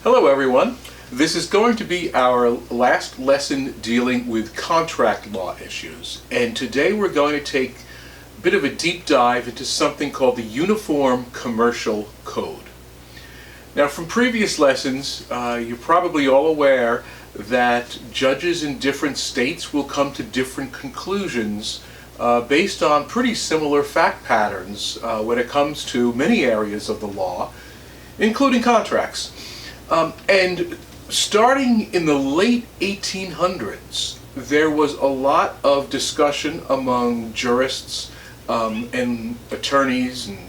Hello everyone. This is going to be our last lesson dealing with contract law issues, and today we're going to take a bit of a deep dive into something called the Uniform Commercial Code. Now, from previous lessons, you're probably all aware that judges in different states will come to different conclusions based on pretty similar fact patterns when it comes to many areas of the law, including contracts. And starting in the late 1800s, there was a lot of discussion among jurists and attorneys and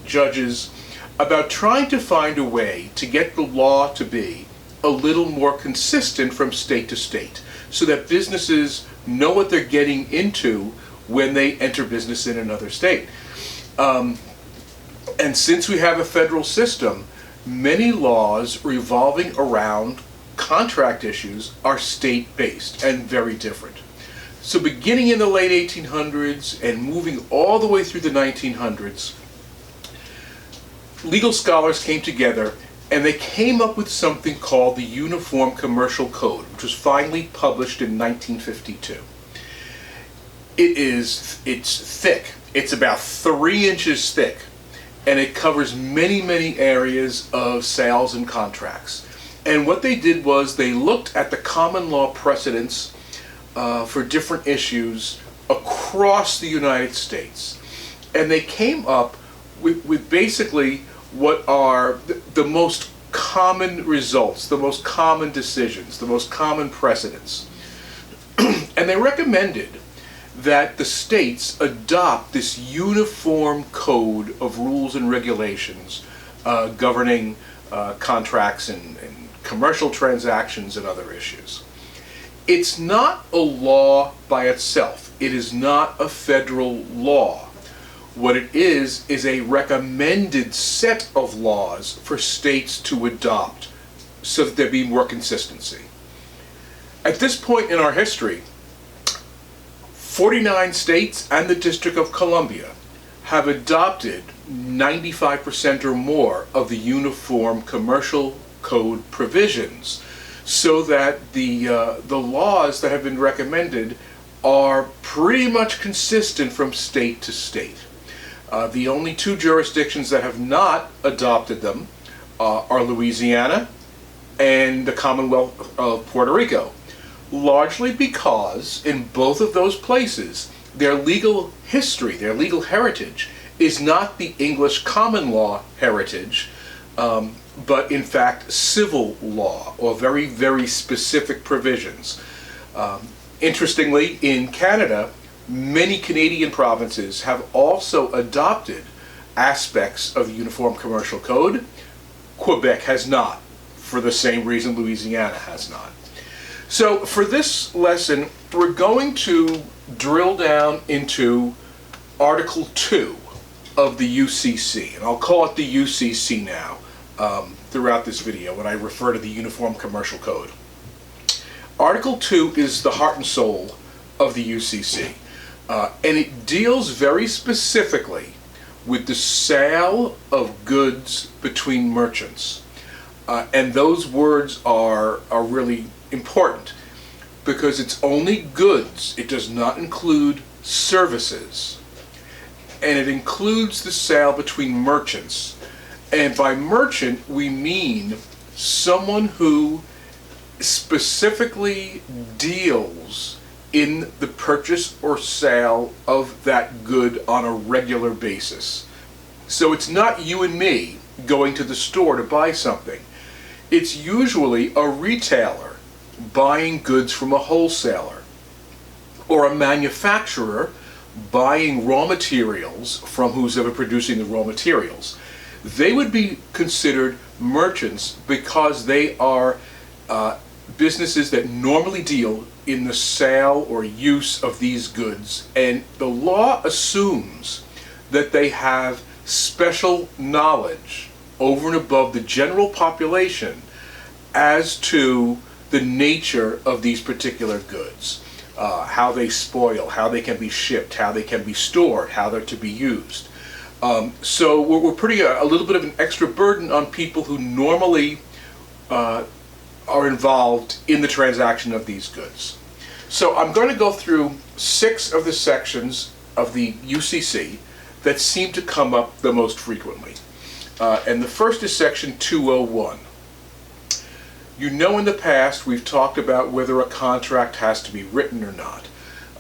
judges about trying to find a way to get the law to be a little more consistent from state to state, so that businesses know what they're getting into when they enter business in another state. And since we have a federal system, many laws revolving around contract issues are state-based and very different. So beginning in the late 1800s and moving all the way through the 1900s, legal scholars came together and they came up with something called the Uniform Commercial Code, which was finally published in 1952. It's thick. It's about 3 inches thick. And it covers many, many areas of sales and contracts. And what they did was they looked at the common law precedents for different issues across the United States. And they came up with basically what are the most common results, the most common decisions, the most common precedents. And they recommended that the states adopt this uniform code of rules and regulations governing contracts and commercial transactions and other issues. It's not a law by itself. It is not a federal law. What it is a recommended set of laws for states to adopt so that there be more consistency. At this point in our history, 49 states and the District of Columbia have adopted 95% or more of the Uniform Commercial Code provisions, so that the laws that have been recommended are pretty much consistent from state to state. The only 2 jurisdictions that have not adopted them are Louisiana and the Commonwealth of Puerto Rico, largely because in both of those places, their legal history, their legal heritage, is not the English common law heritage, but in fact civil law, or very, very specific provisions. Interestingly, in Canada, many Canadian provinces have also adopted aspects of the Uniform Commercial Code. Quebec has not, for the same reason Louisiana has not. So for this lesson, we're going to drill down into Article 2 of the UCC, and I'll call it the UCC now throughout this video when I refer to the Uniform Commercial Code. Article 2 is the heart and soul of the UCC, and it deals very specifically with the sale of goods between merchants. And those words are really important because it's only goods. It does not include services. And it includes the sale between merchants. And by merchant, we mean someone who specifically deals in the purchase or sale of that good on a regular basis. So it's not you and me going to the store to buy something. It's usually a retailer buying goods from a wholesaler, or a manufacturer buying raw materials from who's ever producing the raw materials. They would be considered merchants because they are businesses that normally deal in the sale or use of these goods, and the law assumes that they have special knowledge over and above the general population as to the nature of these particular goods, how they spoil, how they can be shipped, how they can be stored, how they're to be used. So we're putting a little bit of an extra burden on people who normally are involved in the transaction of these goods. So I'm going to go through 6 of the sections of the UCC that seem to come up the most frequently. And the first is section 201. You know, in the past we've talked about whether a contract has to be written or not.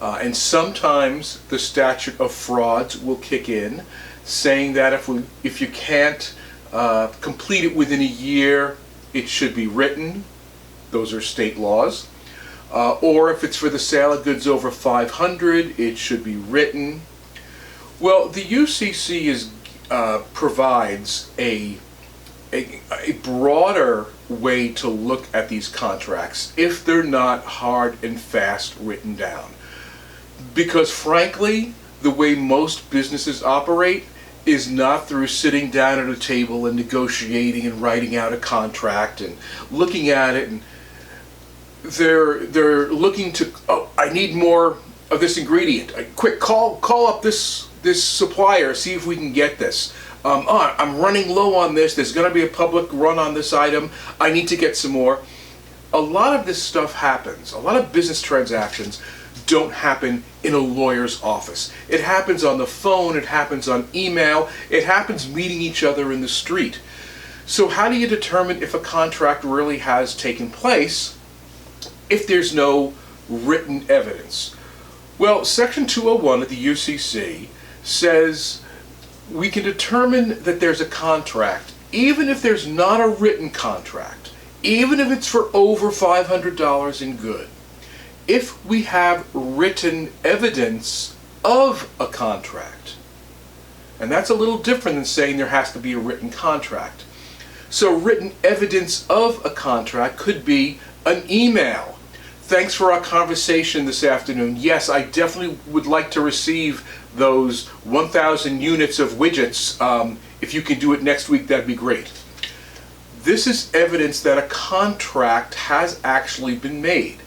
And sometimes the statute of frauds will kick in, saying that if you can't complete it within a year, it should be written. Those are state laws. Or if it's for the sale of goods over 500, it should be written. Well, the UCC provides a broader way to look at these contracts if they're not hard and fast written down. Because frankly, the way most businesses operate is not through sitting down at a table and negotiating and writing out a contract and looking at it, and they're looking to, oh, I need more of this ingredient. Quick, call up this supplier, see if we can get this. I'm running low on this. There's going to be a public run on this item. I need to get some more. A lot of this stuff happens. A lot of business transactions don't happen in a lawyer's office. It happens on the phone, it happens on email, it happens meeting each other in the street. So how do you determine if a contract really has taken place if there's no written evidence? Well, section 201 of the UCC says we can determine that there's a contract even if there's not a written contract, even if it's for over $500 in good, if we have written evidence of a contract. And that's a little different than saying there has to be a written contract. So written evidence of a contract could be an email. Thanks for our conversation this afternoon. Yes, I definitely would like to receive those 1,000 units of widgets. If you can do it next week, that'd be great. This is evidence that a contract has actually been made.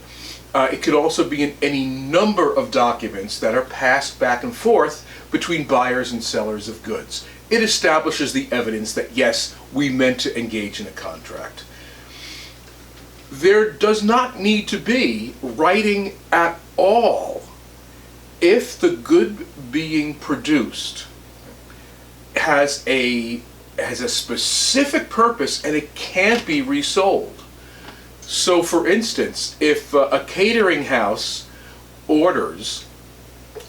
It could also be in any number of documents that are passed back and forth between buyers and sellers of goods. It establishes the evidence that, yes, we meant to engage in a contract. There does not need to be writing at all if the good being produced has a specific purpose and it can't be resold. So for instance, if a catering house orders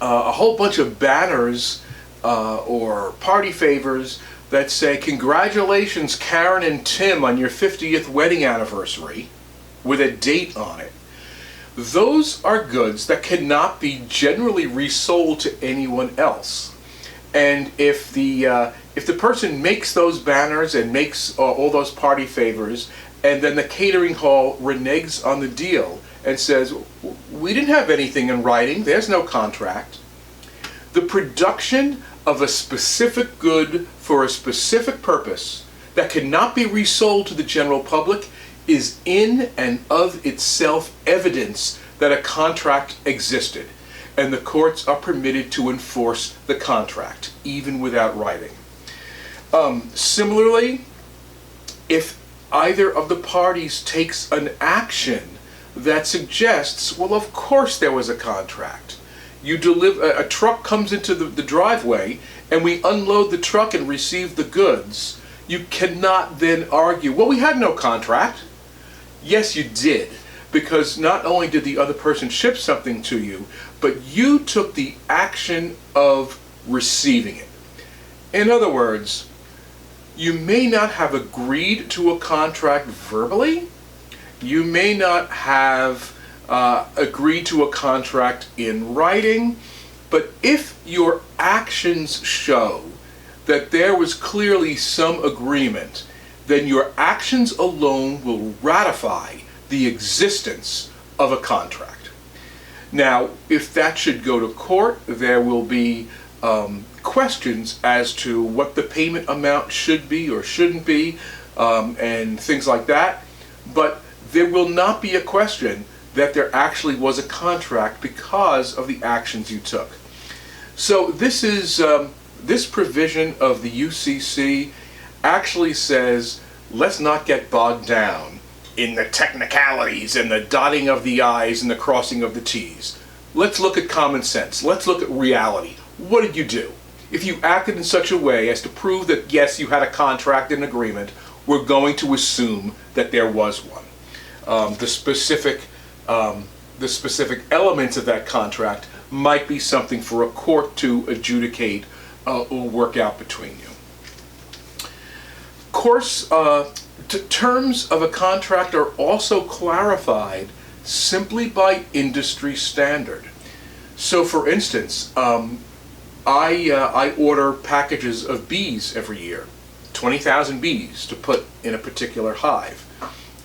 a whole bunch of banners or party favors that say, "Congratulations Karen and Tim on your 50th wedding anniversary," with a date on it, those are goods that cannot be generally resold to anyone else. And if the person makes those banners and makes all those party favors, and then the catering hall reneges on the deal and says, "We didn't have anything in writing, there's no contract," the production of a specific good for a specific purpose that cannot be resold to the general public is in and of itself evidence that a contract existed, and the courts are permitted to enforce the contract, even without writing. Similarly, if either of the parties takes an action that suggests, well, of course there was a contract. You deliver, a truck comes into the driveway, and we unload the truck and receive the goods. You cannot then argue, well, we had no contract. Yes, you did, because not only did the other person ship something to you, but you took the action of receiving it. In other words, you may not have agreed to a contract verbally, you may not have agreed to a contract in writing, but if your actions show that there was clearly some agreement, then your actions alone will ratify the existence of a contract. Now, if that should go to court, there will be questions as to what the payment amount should be or shouldn't be, and things like that. But there will not be a question that there actually was a contract because of the actions you took. So this is this provision of the UCC actually says, let's not get bogged down in the technicalities and the dotting of the I's and the crossing of the T's. Let's look at common sense. Let's look at reality. What did you do? If you acted in such a way as to prove that, yes, you had a contract and agreement, we're going to assume that there was one. The specific elements of that contract might be something for a court to adjudicate or work out between you. Of course, terms of a contract are also clarified simply by industry standard. So, for instance, I order packages of bees every year, 20,000 bees to put in a particular hive.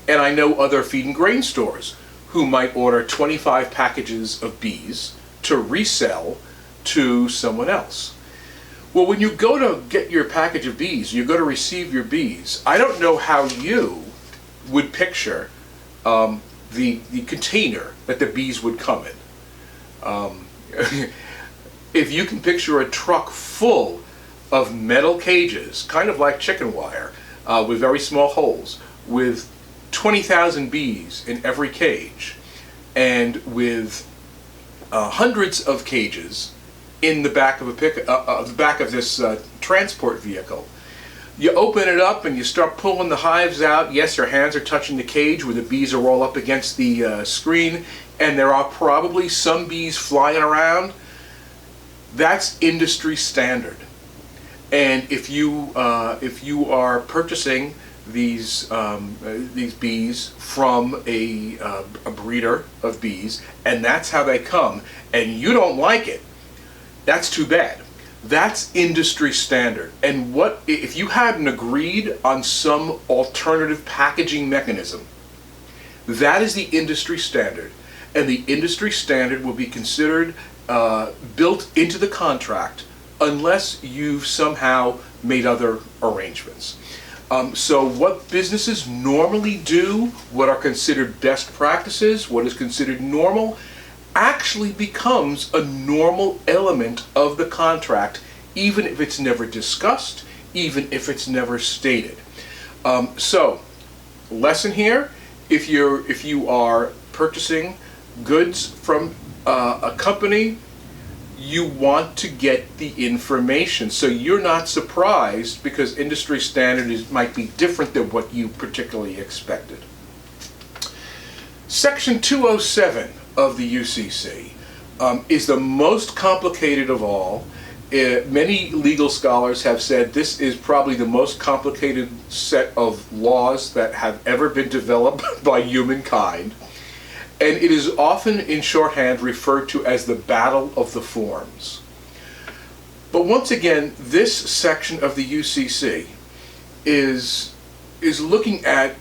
And I know other feed and grain stores who might order 25 packages of bees to resell to someone else. Well, when you go to get your package of bees, you go to receive your bees, I don't know how you would picture the container that the bees would come in. If you can picture a truck full of metal cages, kind of like chicken wire, with very small holes, with 20,000 bees in every cage, and with hundreds of cages in the back of this transport vehicle. You open it up and you start pulling the hives out. Yes, your hands are touching the cage where the bees are all up against the screen, and there are probably some bees flying around. That's industry standard. And if you are purchasing these bees from a breeder of bees, and that's how they come, and you don't like it, that's too bad. That's industry standard. And what if you hadn't agreed on some alternative packaging mechanism? That is the industry standard, and the industry standard will be considered built into the contract unless you've somehow made other arrangements. So what businesses normally do, what are considered best practices, what is considered normal, actually becomes a normal element of the contract, even if it's never discussed, even if it's never stated. So, lesson here, if you are purchasing goods from a company, you want to get the information so you're not surprised because industry standard might be different than what you particularly expected. Section 207 of the UCC is the most complicated of all. Many legal scholars have said this is probably the most complicated set of laws that have ever been developed by humankind. And it is often in shorthand referred to as the Battle of the Forms. But once again, this section of the UCC is looking at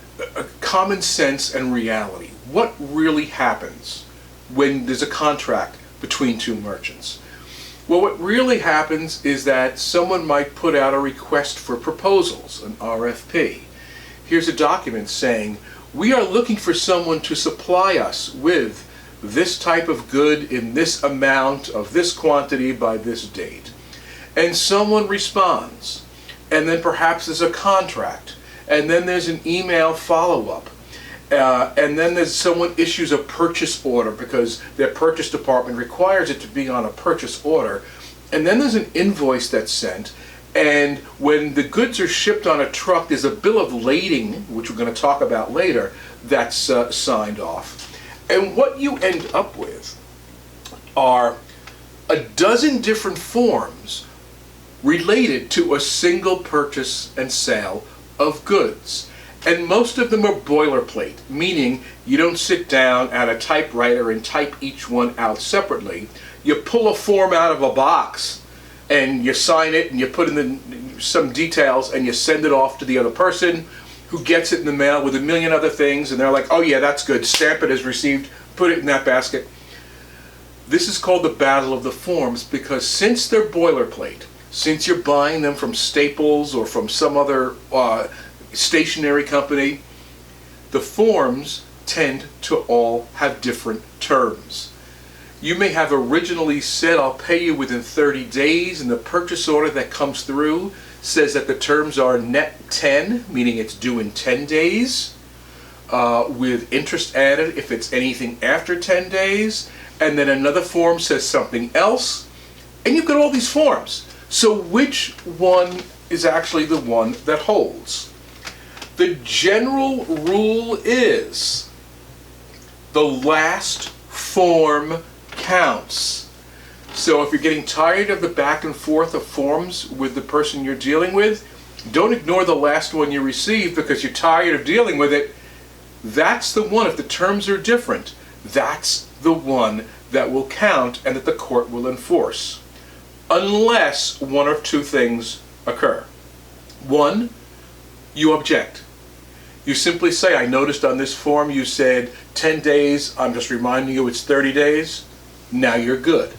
common sense and reality. What really happens when there's a contract between two merchants? Well, what really happens is that someone might put out a request for proposals, an RFP. Here's a document saying, we are looking for someone to supply us with this type of good in this amount of this quantity by this date. And someone responds, and then perhaps there's a contract, and then there's an email follow-up, and then there's someone issues a purchase order because their purchase department requires it to be on a purchase order, and then there's an invoice that's sent. And when the goods are shipped on a truck, there's a bill of lading, which we're going to talk about later, that's signed off. And what you end up with are a dozen different forms related to a single purchase and sale of goods. And most of them are boilerplate, meaning you don't sit down at a typewriter and type each one out separately. You pull a form out of a box and you sign it and you put in some details and you send it off to the other person who gets it in the mail with a million other things, and they're like, oh yeah, that's good, stamp it as received, put it in that basket. This is called the Battle of the Forms because since they're boilerplate, since you're buying them from Staples or from some other stationery company, the forms tend to all have different terms. You may have originally said, I'll pay you within 30 days, and the purchase order that comes through says that the terms are net 10, meaning it's due in 10 days. with interest added if it's anything after 10 days, and then another form says something else, and you've got all these forms. So which one is actually the one that holds? The general rule is the last form counts. So if you're getting tired of the back and forth of forms with the person you're dealing with, don't ignore the last one you received because you're tired of dealing with it. That's the one, if the terms are different, that's the one that will count and that the court will enforce. Unless one of two things occur. One, you object. You simply say, I noticed on this form you said 10 days, I'm just reminding you it's 30 days, now you're good.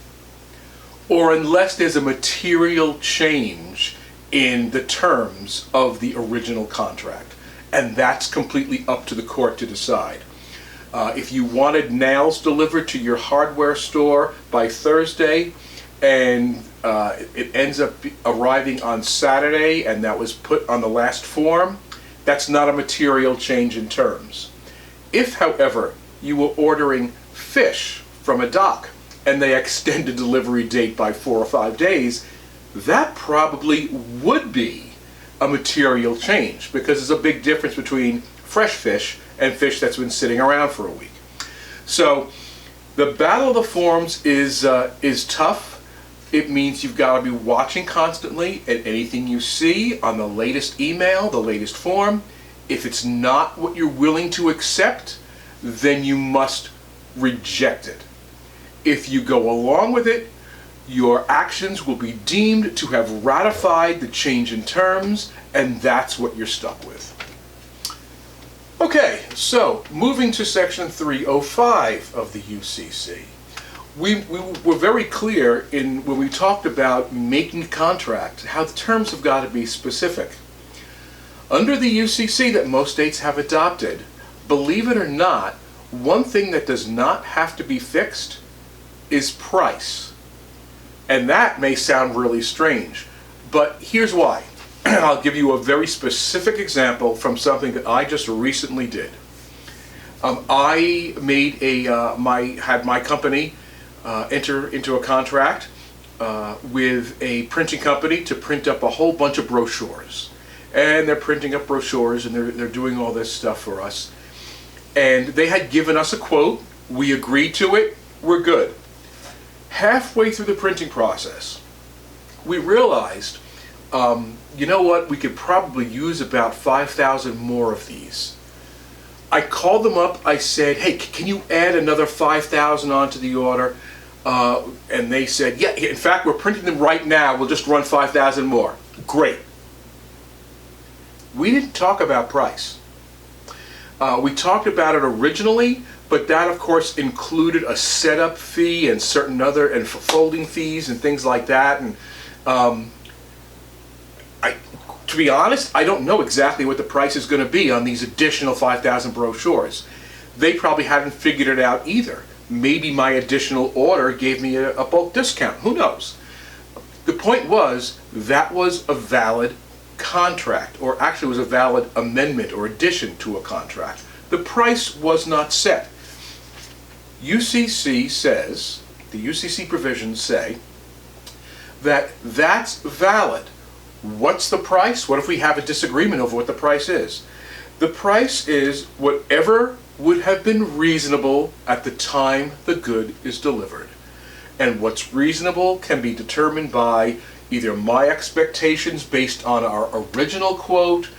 Or unless there's a material change in the terms of the original contract. And that's completely up to the court to decide. If you wanted nails delivered to your hardware store by Thursday, and it ends up arriving on Saturday, and that was put on the last form, that's not a material change in terms. If, however, you were ordering fish from a dock, and they extend the delivery date by 4 or 5 days, that probably would be a material change, because there's a big difference between fresh fish and fish that's been sitting around for a week. So the battle of the forms is tough. It means you've got to be watching constantly at anything you see on the latest email, the latest form. If it's not what you're willing to accept, then you must reject it. If you go along with it, your actions will be deemed to have ratified the change in terms, and that's what you're stuck with. Okay, so moving to section 305 of the UCC. We were very clear when we talked about making a contract, how the terms have got to be specific. Under the UCC that most states have adopted, believe it or not, one thing that does not have to be fixed is price. And that may sound really strange, but here's why. I'll give you a very specific example from something that I just recently did. I made had my company enter into a contract with a printing company to print up a whole bunch of brochures. And they're printing up brochures, and they're doing all this stuff for us. And they had given us a quote. We agreed to it. We're good. Halfway through the printing process, we realized, you know what, we could probably use about 5,000 more of these. I called them up, I said, hey, can you add another 5,000 onto the order? And they said, yeah, in fact, we're printing them right now, we'll just run 5,000 more. Great. We didn't talk about price. We talked about it originally, but that of course included a setup fee and certain other and folding fees and things like that. And to be honest, I don't know exactly what the price is going to be on these additional 5,000 brochures. They probably hadn't figured it out either. Maybe my additional order gave me a bulk discount. Who knows? The point was, that was a valid contract, or actually was a valid amendment or addition to a contract. The price was not set. UCC says, the UCC provisions say, that that's valid. What's the price? What if we have a disagreement over what the price is? The price is whatever would have been reasonable at the time the good is delivered. And what's reasonable can be determined by either my expectations based on our original quote,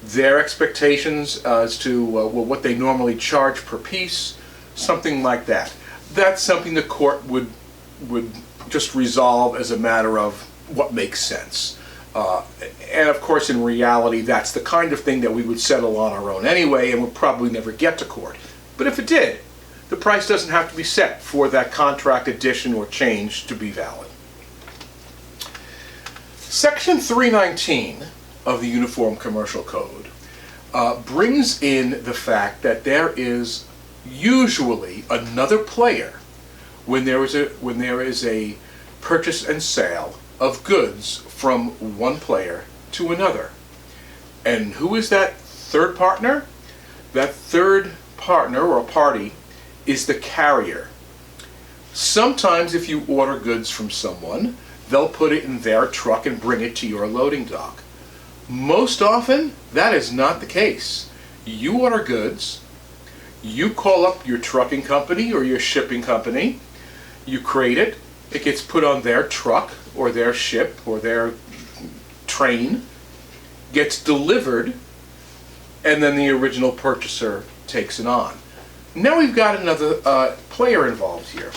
their expectations as to what they normally charge per piece, something like that. That's something the court would just resolve as a matter of what makes sense. And of course, in reality, that's the kind of thing that we would settle on our own anyway and would probably never get to court. But if it did, the price doesn't have to be set for that contract addition or change to be valid. Section 319 of the Uniform Commercial Code brings in the fact that there is usually another player when there is a purchase and sale of goods from one player to another. And who is that third partner? That third partner or party is the carrier. Sometimes if you order goods from someone, they'll put it in their truck and bring it to your loading dock. Most often, that is not the case. You order goods, you call up your trucking company or your shipping company, you crate it, it gets put on their truck or their ship or their train, gets delivered, and then the original purchaser takes it on. Now we've got another player involved here.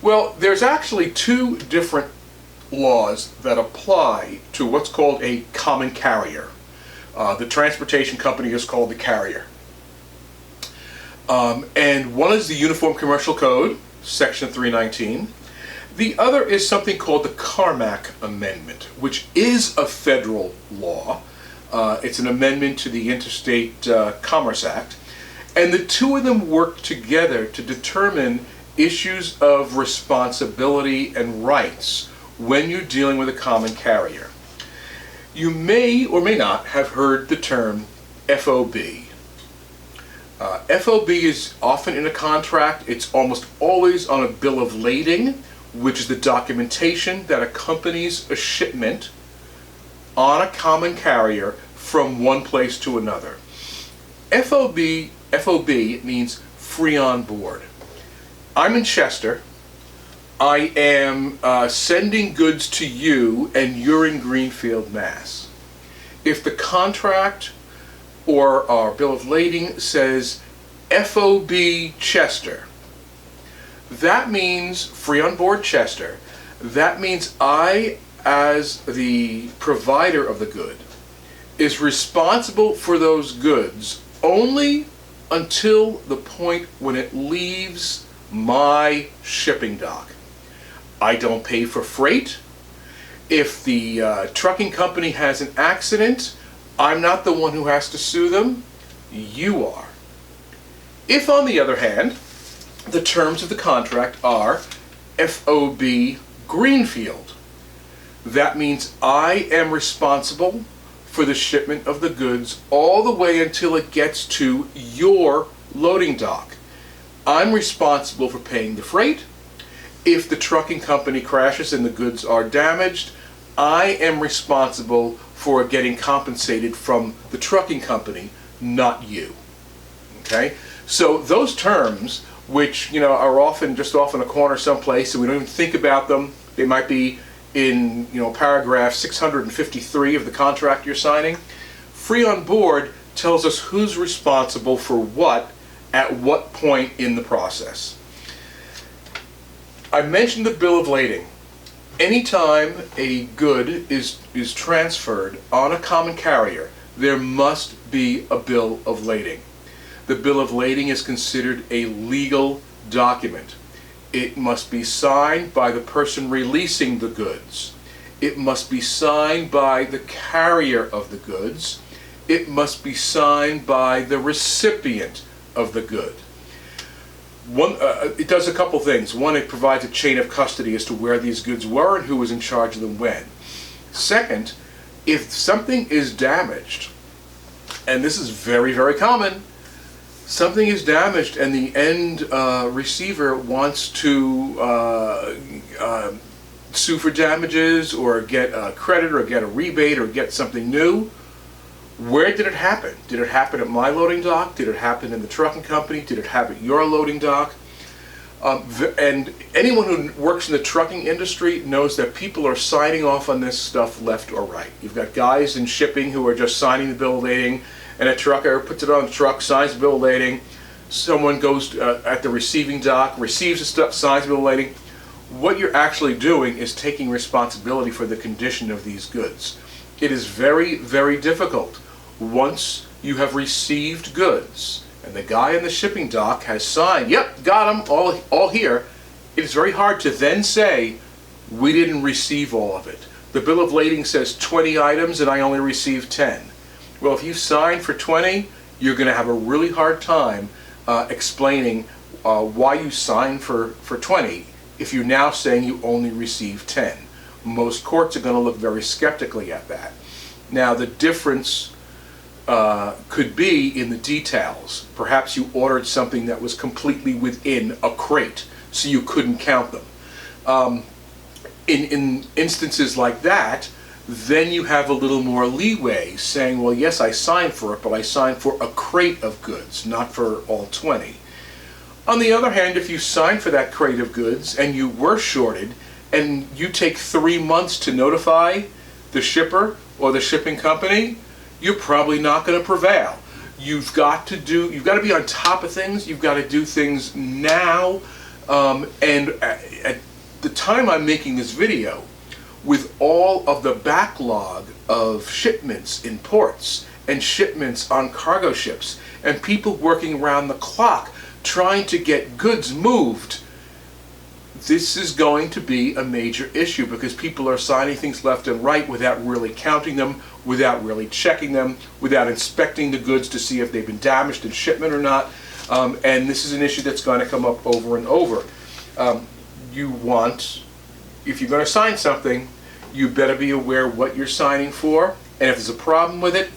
Well, there's actually two different laws that apply to what's called a common carrier. The transportation company is called the carrier. And one is the Uniform Commercial Code, Section 319. The other is something called the Carmack Amendment, which is a federal law. It's an amendment to the Interstate Commerce Act. And the two of them work together to determine issues of responsibility and rights when you're dealing with a common carrier. You may or may not have heard the term FOB. FOB is often in a contract. It's almost always on a bill of lading, which is the documentation that accompanies a shipment on a common carrier from one place to another. FOB means free on board. I'm in Chester. I am sending goods to you and you're in Greenfield, Mass. If the contract or our bill of lading says FOB Chester, that means free on board Chester. That means I, as the provider of the good, is responsible for those goods only until the point when it leaves my shipping dock. I don't pay for freight. If the trucking company has an accident, I'm not the one who has to sue them. You are. If, on the other hand, the terms of the contract are FOB Greenfield, that means I am responsible for the shipment of the goods all the way until it gets to your loading dock. I'm responsible for paying the freight. If the trucking company crashes and the goods are damaged, I am responsible for getting compensated from the trucking company, not you. Okay? So those terms, which are often just off in a corner someplace and we don't even think about them, they might be in paragraph 653 of the contract you're signing. Free on board tells us who's responsible for what at what point in the process. I mentioned the bill of lading. Anytime a good is transferred on a common carrier, there must be a bill of lading. The bill of lading is considered a legal document. It must be signed by the person releasing the goods. It must be signed by the carrier of the goods. It must be signed by the recipient of the good. It does a couple things. One, it provides a chain of custody as to where these goods were and who was in charge of them when. Second, if something is damaged, and this is very, very common, something is damaged and the end receiver wants to sue for damages or get a credit or get a rebate or get something new, where did it happen? Did it happen at my loading dock? Did it happen in the trucking company? Did it happen at your loading dock? And anyone who works in the trucking industry knows that people are signing off on this stuff left or right. You've got guys in shipping who are just signing the bill of lading, and a trucker puts it on the truck, signs the bill of lading. Someone goes at the receiving dock, receives the stuff, signs the bill of lading. What you're actually doing is taking responsibility for the condition of these goods. It is very, very difficult. Once you have received goods and the guy in the shipping dock has signed, yep, got them, all here, it is very hard to then say, we didn't receive all of it. The bill of lading says 20 items and I only received 10. Well, if you signed for 20, you're going to have a really hard time explaining why you signed for 20 if you're now saying you only received 10. Most courts are going to look very skeptically at that. Now, the difference could be in the details. Perhaps you ordered something that was completely within a crate, so you couldn't count them. In instances like that, then you have a little more leeway, saying, well, yes, I signed for it, but I signed for a crate of goods, not for all 20. On the other hand, if you signed for that crate of goods and you were shorted, and you take 3 months to notify the shipper or the shipping company, you're probably not going to prevail. You've got to be on top of things. You've got to do things now. And at the time I'm making this video, with all of the backlog of shipments in ports and shipments on cargo ships and people working around the clock trying to get goods moved, this is going to be a major issue, because people are signing things left and right without really counting them, without really checking them, without inspecting the goods to see if they've been damaged in shipment or not. And this is an issue that's going to come up over and over. If you're going to sign something, you better be aware what you're signing for, and if there's a problem with it,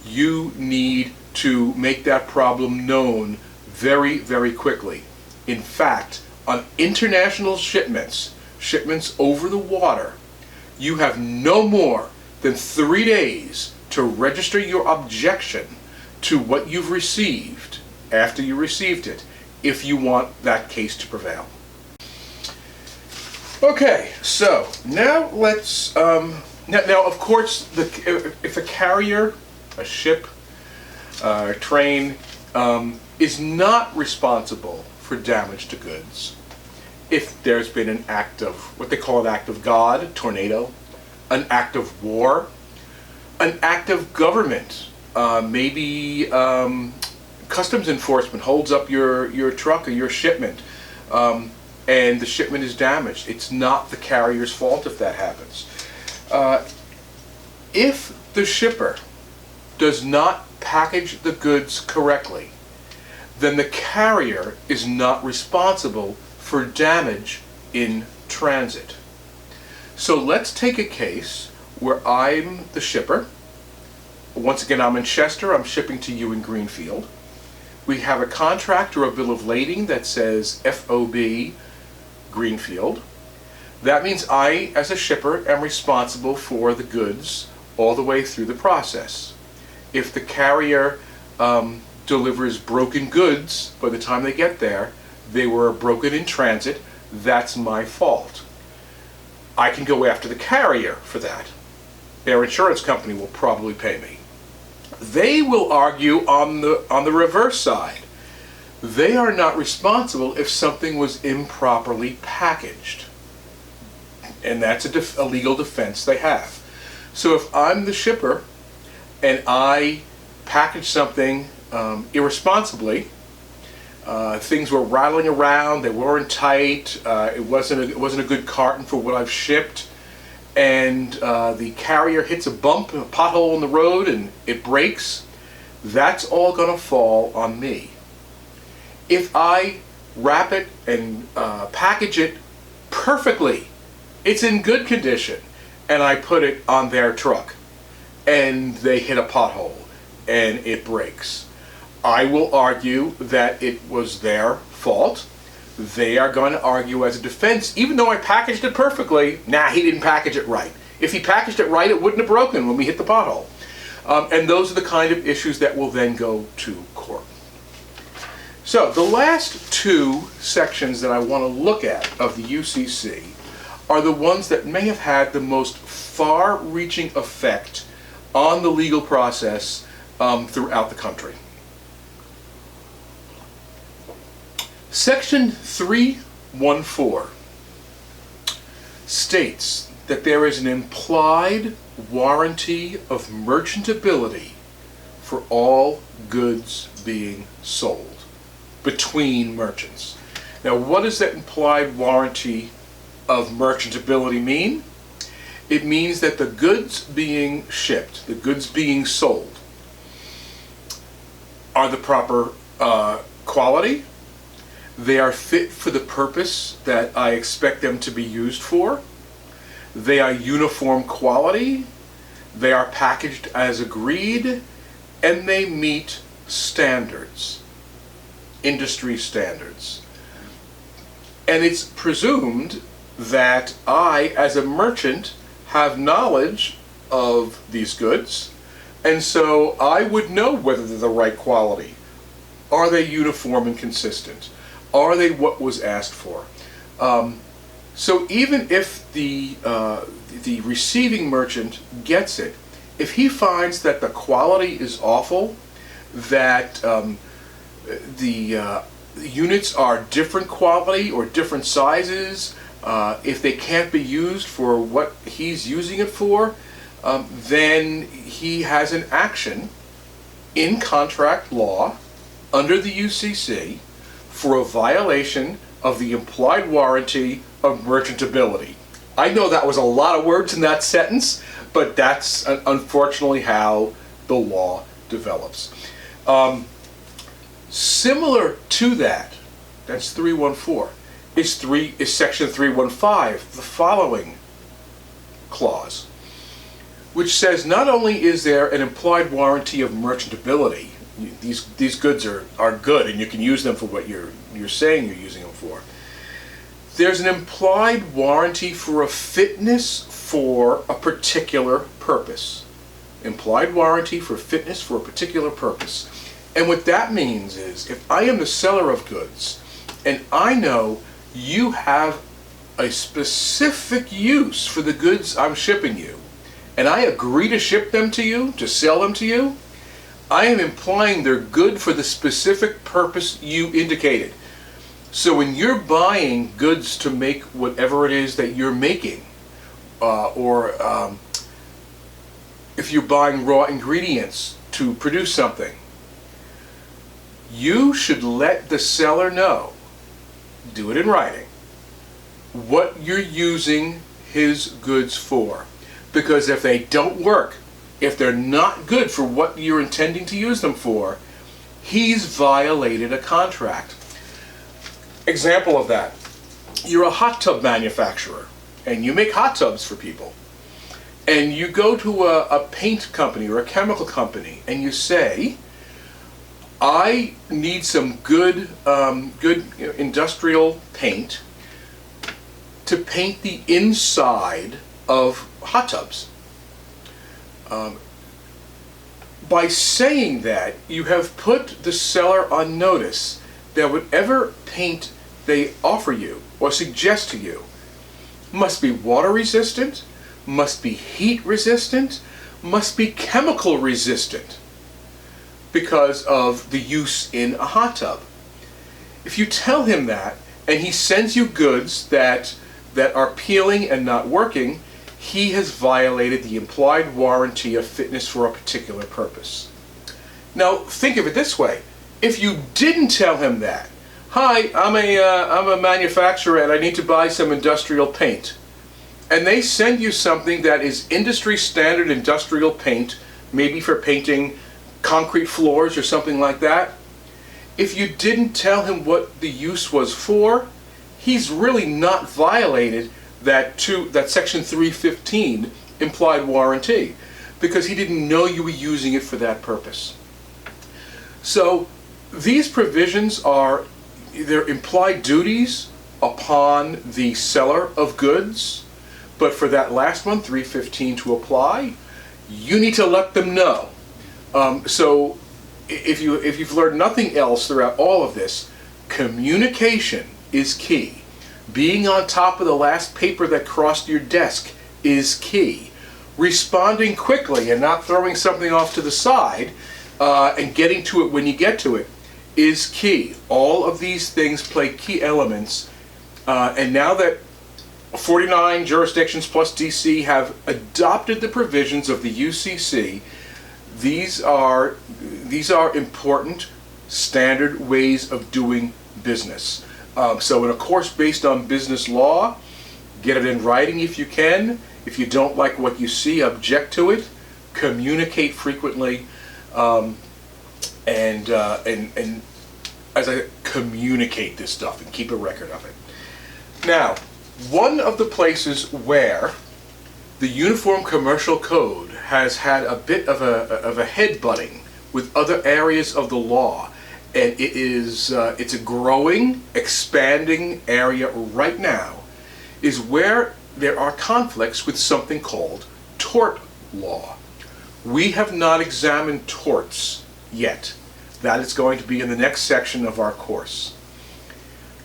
you need to make that problem known very, very quickly. In fact, on international shipments over the water, you have no more than 3 days to register your objection to what you've received after you received it, if you want that case to prevail. Okay, so now let's, now of course, if a carrier, a ship, a train, is not responsible for damage to goods, if there's been an act of, what they call an act of God, a tornado, an act of war, an act of government, maybe customs enforcement holds up your truck or your shipment, and the shipment is damaged. It's not the carrier's fault if that happens. If the shipper does not package the goods correctly, then the carrier is not responsible for damage in transit. So let's take a case where I'm the shipper. Once again, I'm in Chester, I'm shipping to you in Greenfield. We have a contract or a bill of lading that says FOB Greenfield. That means I, as a shipper, am responsible for the goods all the way through the process. If the carrier delivers broken goods by the time they get there, they were broken in transit, that's my fault. I can go after the carrier for that. Their insurance company will probably pay me. They will argue on the reverse side. They are not responsible if something was improperly packaged. And that's a legal defense they have. So if I'm the shipper and I package something irresponsibly, things were rattling around, they weren't tight, it wasn't a good carton for what I've shipped, and the carrier hits a bump, a pothole in the road, and it breaks, that's all going to fall on me. If I wrap it and package it perfectly, it's in good condition, and I put it on their truck, and they hit a pothole, and it breaks, I will argue that it was their fault. They are going to argue as a defense, even though I packaged it perfectly, nah, he didn't package it right. If he packaged it right, it wouldn't have broken when we hit the pothole. And those are the kind of issues that will then go to court. So the last two sections that I want to look at of the UCC are the ones that may have had the most far-reaching effect on the legal process throughout the country. Section 314 states that there is an implied warranty of merchantability for all goods being sold between merchants. Now, what does that implied warranty of merchantability mean? It means that the goods being shipped, the goods being sold, are the proper quality. They are fit for the purpose that I expect them to be used for. They are uniform quality. They are packaged as agreed. and they meet standards, industry standards. And it's presumed that I, as a merchant, have knowledge of these goods, and so I would know whether they're the right quality. Are they uniform and consistent? Are they what was asked for? So even if the receiving merchant gets it, if he finds that the quality is awful, that the units are different quality or different sizes, if they can't be used for what he's using it for, then he has an action in contract law under the UCC for a violation of the implied warranty of merchantability. I know that was a lot of words in that sentence, but that's unfortunately how the law develops. Similar to that, that's 314, is section 315, the following clause, which says not only is there an implied warranty of merchantability, these goods are good and you can use them for what you're saying you're using them for. There's an implied warranty for a fitness for a particular purpose. Implied warranty for fitness for a particular purpose. And what that means is, if I am the seller of goods and I know you have a specific use for the goods I'm shipping you, and I agree to ship them to you, to sell them to you, I am implying they're good for the specific purpose you indicated. So when you're buying goods to make whatever it is that you're making, or if you're buying raw ingredients to produce something, you should let the seller know, do it in writing, what you're using his goods for. Because if they don't work, if they're not good for what you're intending to use them for, he's violated a contract. Example of that, you're a hot tub manufacturer and you make hot tubs for people. And you go to a paint company or a chemical company and you say, I need some good industrial paint to paint the inside of hot tubs. By saying that, you have put the seller on notice that whatever paint they offer you or suggest to you must be water resistant, must be heat resistant, must be chemical resistant because of the use in a hot tub. If you tell him that and he sends you goods that are peeling and not working, he has violated the implied warranty of fitness for a particular purpose. Now think of it this way. If you didn't tell him that, hi, I'm a manufacturer and I need to buy some industrial paint, and they send you something that is industry standard industrial paint, maybe for painting concrete floors or something like that, if you didn't tell him what the use was for, he's really not violated that section 315 implied warranty, because he didn't know you were using it for that purpose. So these provisions are they're implied duties upon the seller of goods, but for that last one, 315, to apply, you need to let them know. So if you've learned nothing else throughout all of this, communication is key. Being on top of the last paper that crossed your desk is key. Responding quickly and not throwing something off to the side and getting to it when you get to it is key. All of these things play key elements, and now that 49 jurisdictions plus DC have adopted the provisions of the UCC, these are important standard ways of doing business. So in a course based on business law, get it in writing if you can. If you don't like what you see, object to it. Communicate frequently, and as I communicate this stuff and keep a record of it. Now, one of the places where the Uniform Commercial Code has had a bit of a head-butting with other areas of the law. And it's a growing, expanding area right now, is where there are conflicts with something called tort law. We have not examined torts yet. That is going to be in the next section of our course.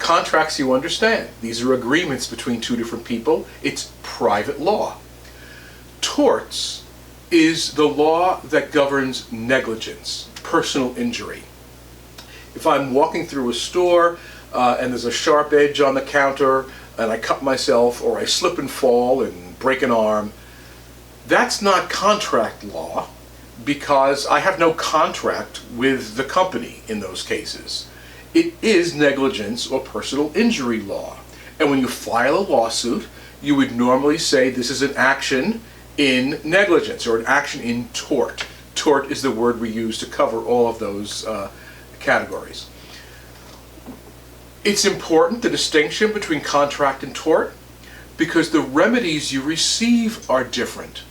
Contracts, you understand. These are agreements between two different people. It's private law. Torts is the law that governs negligence, personal injury. If I'm walking through a store and there's a sharp edge on the counter and I cut myself, or I slip and fall and break an arm, that's not contract law, because I have no contract with the company in those cases. It is negligence or personal injury law. And when you file a lawsuit, you would normally say this is an action in negligence or an action in tort. Tort is the word we use to cover all of those categories. It's important, the distinction between contract and tort, because the remedies you receive are different.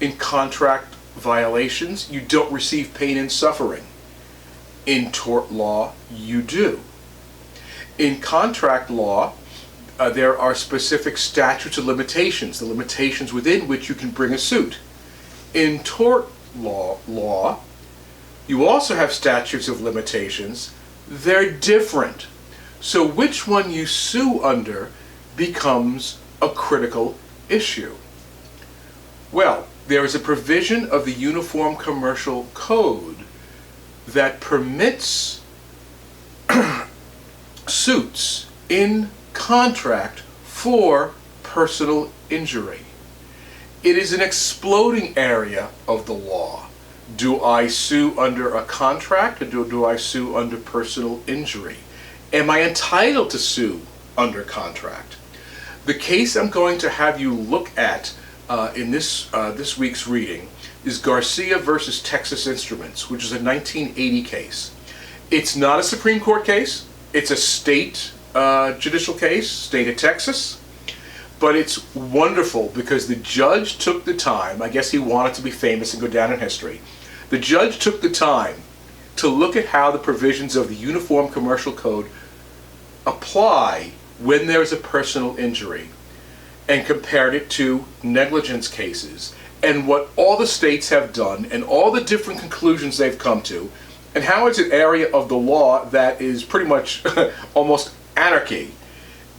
In contract violations, you don't receive pain and suffering. In tort law, you do. In contract law, there are specific statutes of limitations, the limitations within which you can bring a suit. In tort law, you also have statutes of limitations. They're different. So which one you sue under becomes a critical issue. Well, there is a provision of the Uniform Commercial Code that permits suits in contract for personal injury. It is an exploding area of the law. Do I sue under a contract, or do I sue under personal injury? Am I entitled to sue under contract? The case I'm going to have you look at in this week's reading is Garcia versus Texas Instruments, which is a 1980 case. It's not a Supreme Court case. It's a state judicial case, state of Texas. But it's wonderful because the judge took the time, I guess he wanted to be famous and go down in history. The judge took the time to look at how the provisions of the Uniform Commercial Code apply when there is a personal injury, and compared it to negligence cases and what all the states have done and all the different conclusions they've come to, and how it's an area of the law that is pretty much almost anarchy.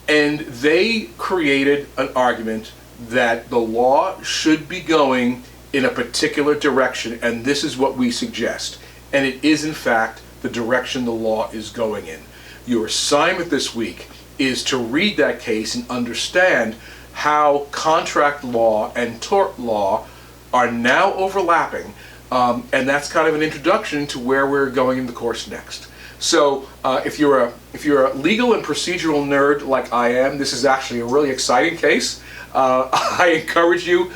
And they created an argument that the law should be going in a particular direction, and this is what we suggest. And it is, in fact, the direction the law is going in. Your assignment this week is to read that case and understand how contract law and tort law are now overlapping, and that's kind of an introduction to where we're going in the course next. So if you're a legal and procedural nerd like I am, this is actually a really exciting case. I encourage you,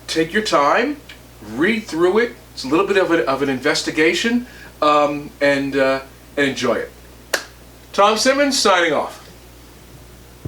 take your time, read through it. It's a little bit of an investigation, and enjoy it. Tom Simmons signing off.